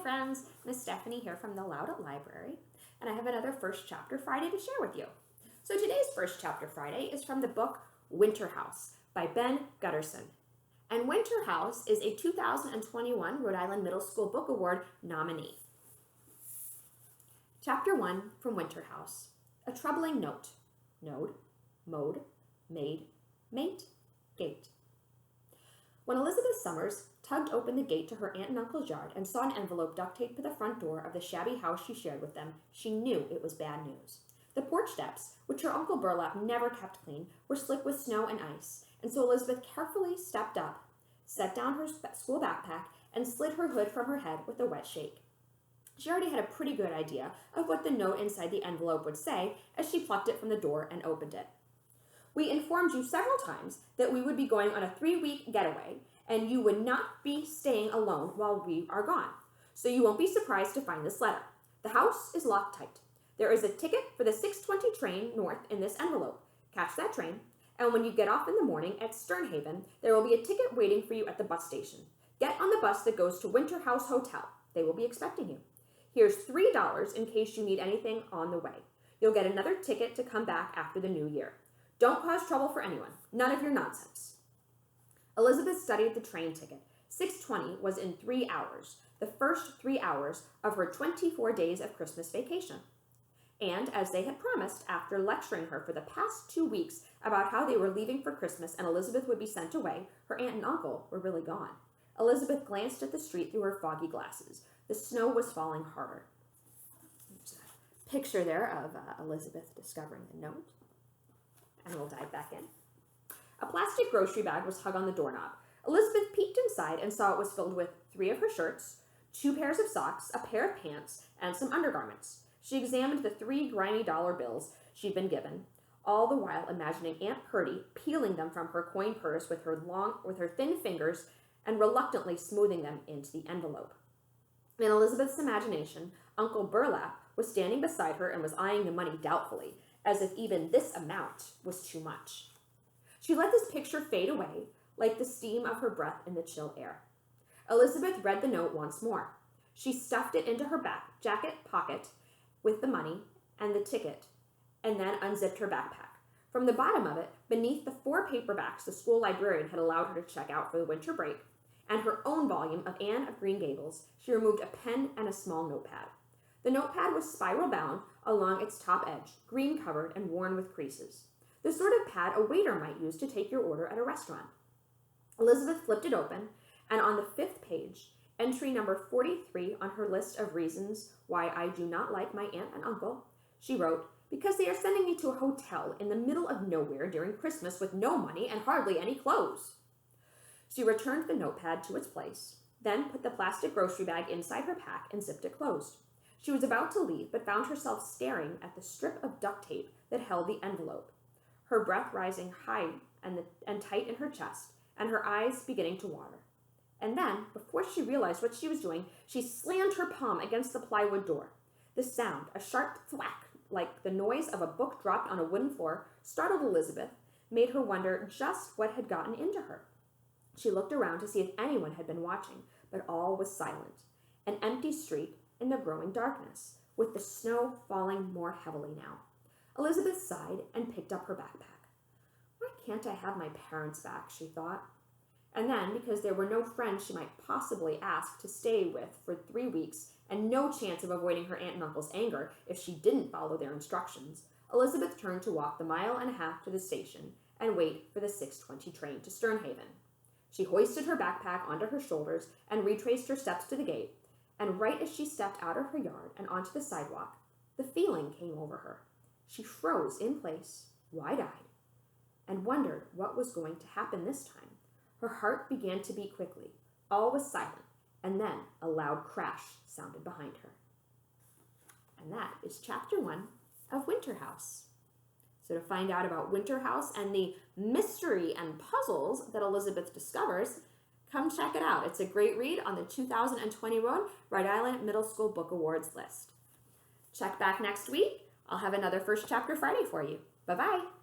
friends, Miss Stephanie here from the Loudout Library, and I have another First Chapter Friday to share with you. So today's First Chapter Friday is from the book Winterhouse by Ben Guterson. And Winterhouse is a 2021 Rhode Island Middle School Book Award nominee. Chapter 1 from Winterhouse. A troubling note. Node, mode, maid, mate, gate. When Elizabeth Summers tugged open the gate to her aunt and uncle's yard and saw an envelope duct taped to the front door of the shabby house she shared with them, she knew it was bad news. The porch steps, which her Uncle Burlap never kept clean, were slick with snow and ice, and so Elizabeth carefully stepped up, set down her school backpack, and slid her hood from her head with a wet shake. She already had a pretty good idea of what the note inside the envelope would say as she plucked it from the door and opened it. We informed you several times that we would be going on a 3-week getaway, and you would not be staying alone while we are gone. So you won't be surprised to find this letter. The house is locked tight. There is a ticket for the 6:20 train north in this envelope. Catch that train, and when you get off in the morning at Sternhaven, there will be a ticket waiting for you at the bus station. Get on the bus that goes to Winterhouse Hotel. They will be expecting you. Here's $3 in case you need anything on the way. You'll get another ticket to come back after the new year. Don't cause trouble for anyone. None of your nonsense. Elizabeth studied the train ticket. 6:20 was in 3 hours, the first 3 hours of her 24 days of Christmas vacation. And as they had promised, after lecturing her for the past 2 weeks about how they were leaving for Christmas and Elizabeth would be sent away, her aunt and uncle were really gone. Elizabeth glanced at the street through her foggy glasses. The snow was falling harder. There's a picture there of Elizabeth discovering the note. And we'll dive back in. A plastic grocery bag was hung on the doorknob. Elizabeth peeked inside and saw it was filled with 3 of her shirts, 2 pairs of socks, a pair of pants, and some undergarments. She examined the 3 grimy dollar bills she'd been given, all the while imagining Aunt Purdy peeling them from her coin purse with her thin fingers and reluctantly smoothing them into the envelope. In Elizabeth's imagination, Uncle Burlap was standing beside her and was eyeing the money doubtfully, as if even this amount was too much. She let this picture fade away, like the steam of her breath in the chill air. Elizabeth read the note once more. She stuffed it into her back jacket pocket with the money and the ticket, and then unzipped her backpack. From the bottom of it, beneath the 4 paperbacks the school librarian had allowed her to check out for the winter break, and her own volume of Anne of Green Gables, she removed a pen and a small notepad. The notepad was spiral bound along its top edge, green covered and worn with creases. The sort of pad a waiter might use to take your order at a restaurant. Elizabeth flipped it open, and on the 5th page, entry number 43 on her list of reasons why I do not like my aunt and uncle, she wrote, "Because they are sending me to a hotel in the middle of nowhere during Christmas with no money and hardly any clothes." She returned the notepad to its place, then put the plastic grocery bag inside her pack and zipped it closed. She was about to leave, but found herself staring at the strip of duct tape that held the envelope, her breath rising high and tight in her chest, and her eyes beginning to water. And then, before she realized what she was doing, she slammed her palm against the plywood door. The sound, a sharp thwack, like the noise of a book dropped on a wooden floor, startled Elizabeth, made her wonder just what had gotten into her. She looked around to see if anyone had been watching, but all was silent. An empty street in the growing darkness, with the snow falling more heavily now. Elizabeth sighed and picked up her backpack. Why can't I have my parents back, she thought. And then, because there were no friends she might possibly ask to stay with for 3 weeks, and no chance of avoiding her aunt and uncle's anger if she didn't follow their instructions, Elizabeth turned to walk the 1.5 miles to the station and wait for the 6:20 train to Sternhaven. She hoisted her backpack onto her shoulders and retraced her steps to the gate, and right as she stepped out of her yard and onto the sidewalk, the feeling came over her. She froze in place, wide-eyed, and wondered what was going to happen this time. Her heart began to beat quickly. All was silent, and then a loud crash sounded behind her. And that is Chapter 1 of Winterhouse. So to find out about Winterhouse and the mystery and puzzles that Elizabeth discovers, come check it out. It's a great read on the 2021 Rhode Island Middle School Book Awards list. Check back next week. I'll have another First Chapter Friday for you. Bye-bye.